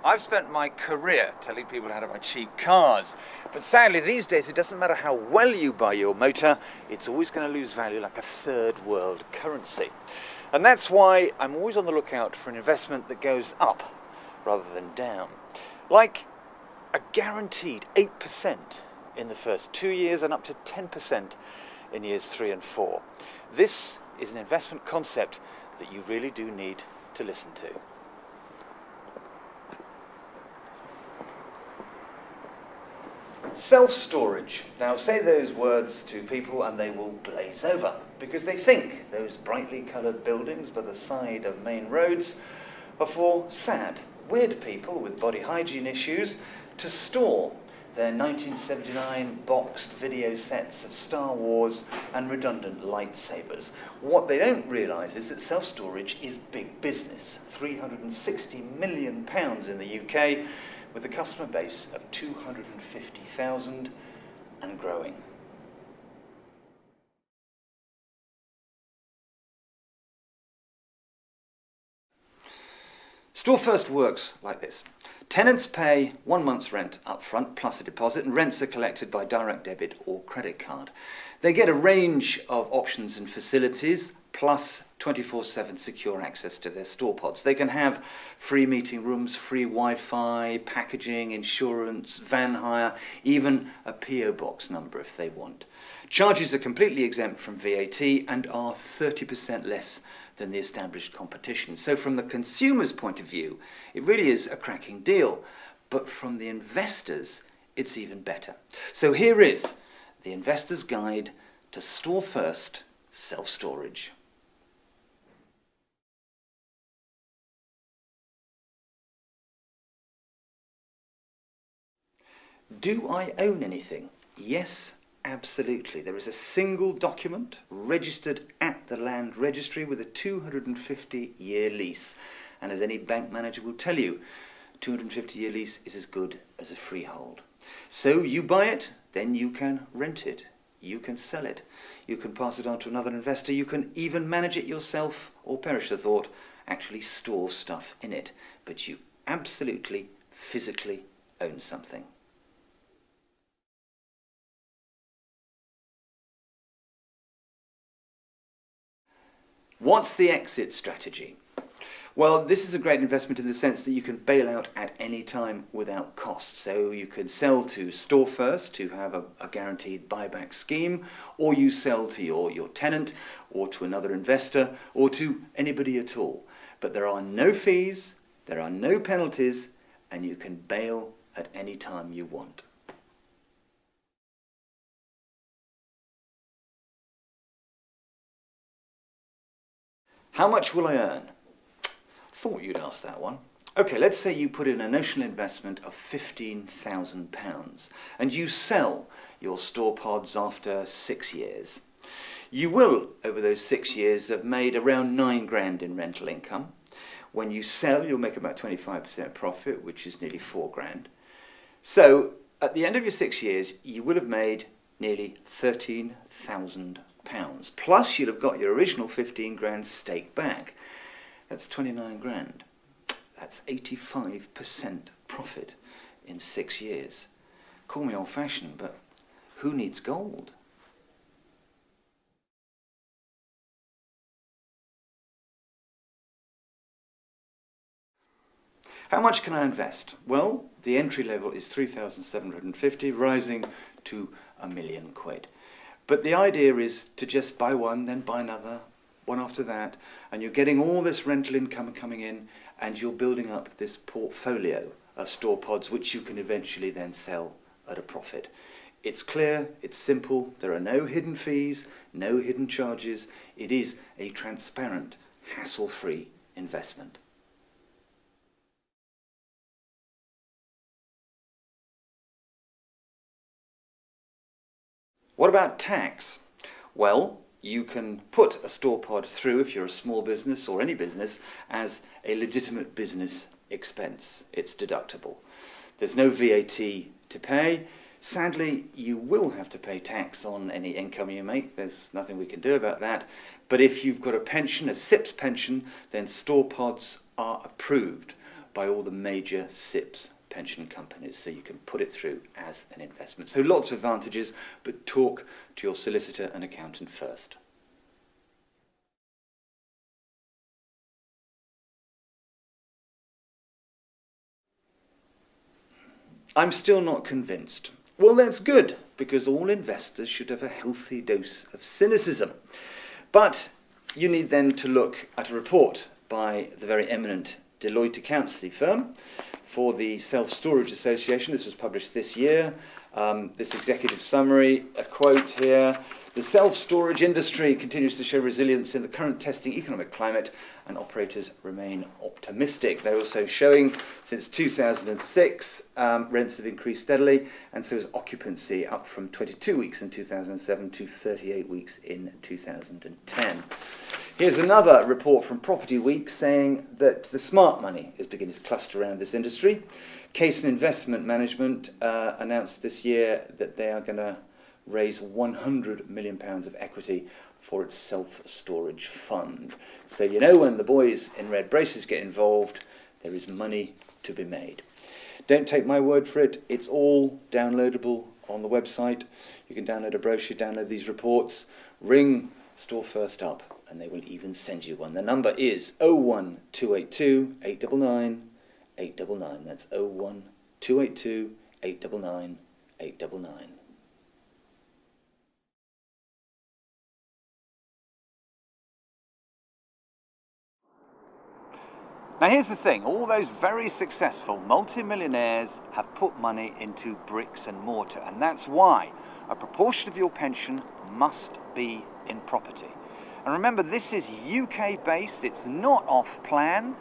I've spent my career telling people how to buy cheap cars, but sadly these days it doesn't matter how well you buy your motor, it's always going to lose value like a third world currency. And that's why I'm always on the lookout for an investment that goes up rather than down. Like a guaranteed 8% in the first 2 years and up to 10% in years 3 and 4. This is an investment concept that you really do need to listen to. Self-storage. Now say those words to people and they will glaze over because they think those brightly coloured buildings by the side of main roads are for sad, weird people with body hygiene issues to store their 1979 boxed video sets of Star Wars and redundant lightsabers. What they don't realise is that self-storage is big business. £360 million in the UK, with a customer base of 250,000 and growing. Store First works like this. Tenants pay 1 month's rent up front plus a deposit, and rents are collected by direct debit or credit card. They get a range of options and facilities plus 24/7 secure access to their store pods. They can have free meeting rooms, free Wi-Fi, packaging, insurance, van hire, even a PO box number if they want. Charges are completely exempt from VAT and are 30% less than the established competition. So from the consumer's point of view, it really is a cracking deal. But from the investors, it's even better. So here is the investor's guide to Store First self-storage. Do I own anything? Yes, absolutely. There is a single document registered at the land registry with a 250-year lease. And as any bank manager will tell you, 250-year lease is as good as a freehold. So you buy it, then you can rent it. You can sell it. You can pass it on to another investor. You can even manage it yourself, or perish the thought, actually store stuff in it. But you absolutely, physically own something. What's the exit strategy? Well, this is a great investment in the sense that you can bail out at any time without cost. So you can sell to Store First to have a guaranteed buyback scheme, or you sell to your tenant, or to another investor, or to anybody at all. But there are no fees, there are no penalties, and you can bail at any time you want. How much will I earn? Thought you'd ask that one. Okay, let's say you put in a notional investment of £15,000 and you sell your store pods after 6 years. You will, over those 6 years, have made around 9 grand in rental income. When you sell, you'll make about 25% profit, which is nearly 4 grand. So, at the end of your 6 years, you will have made nearly £13,000. Plus, you'll have got your original 15 grand stake back. That's 29 grand. That's 85% profit in 6 years. Call me old-fashioned, but who needs gold? How much can I invest? Well, the entry level is 3,750, rising to £1 million. But the idea is to just buy one, then buy another, one after that, and you're getting all this rental income coming in, and you're building up this portfolio of store pods which you can eventually then sell at a profit. It's clear, it's simple, there are no hidden fees, no hidden charges. It is a transparent, hassle-free investment. What about tax? Well, you can put a store pod through, if you're a small business or any business, as a legitimate business expense. It's deductible. There's no VAT to pay. Sadly, you will have to pay tax on any income you make. There's nothing we can do about that. But if you've got a pension, a SIPS pension, then store pods are approved by all the major SIPs, pension companies, so you can put it through as an investment. So lots of advantages, but talk to your solicitor and accountant first. I'm still not convinced. Well, that's good, because all investors should have a healthy dose of cynicism. But you need then to look at a report by the very eminent Deloitte accountancy firm for the Self-Storage Association. This was published this year. This executive summary, a quote here: "The self-storage industry continues to show resilience in the current testing economic climate, and operators remain optimistic." They're also showing since 2006, rents have increased steadily, and so has occupancy, up from 22 weeks in 2007 to 38 weeks in 2010. Here's another report from Property Week saying that the smart money is beginning to cluster around this industry. Case and Investment Management announced this year that they are going to raise £100 million of equity for its self-storage fund. So you know, when the boys in red braces get involved, there is money to be made. Don't take my word for it. It's all downloadable on the website. You can download a brochure, download these reports, ring Store First up, and they will even send you one. The number is 01282 899 899. That's 01282 899 899. Now here's the thing, all those very successful multimillionaires have put money into bricks and mortar, and that's why a proportion of your pension must be in property. And remember, this is UK based, it's not off plan,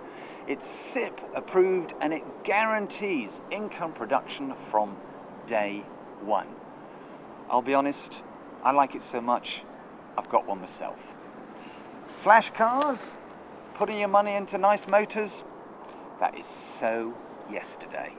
it's SIP approved, and it guarantees income production from day one. I'll be honest, I like it so much, I've got one myself. Flash cars? Putting your money into nice motors? That is so yesterday.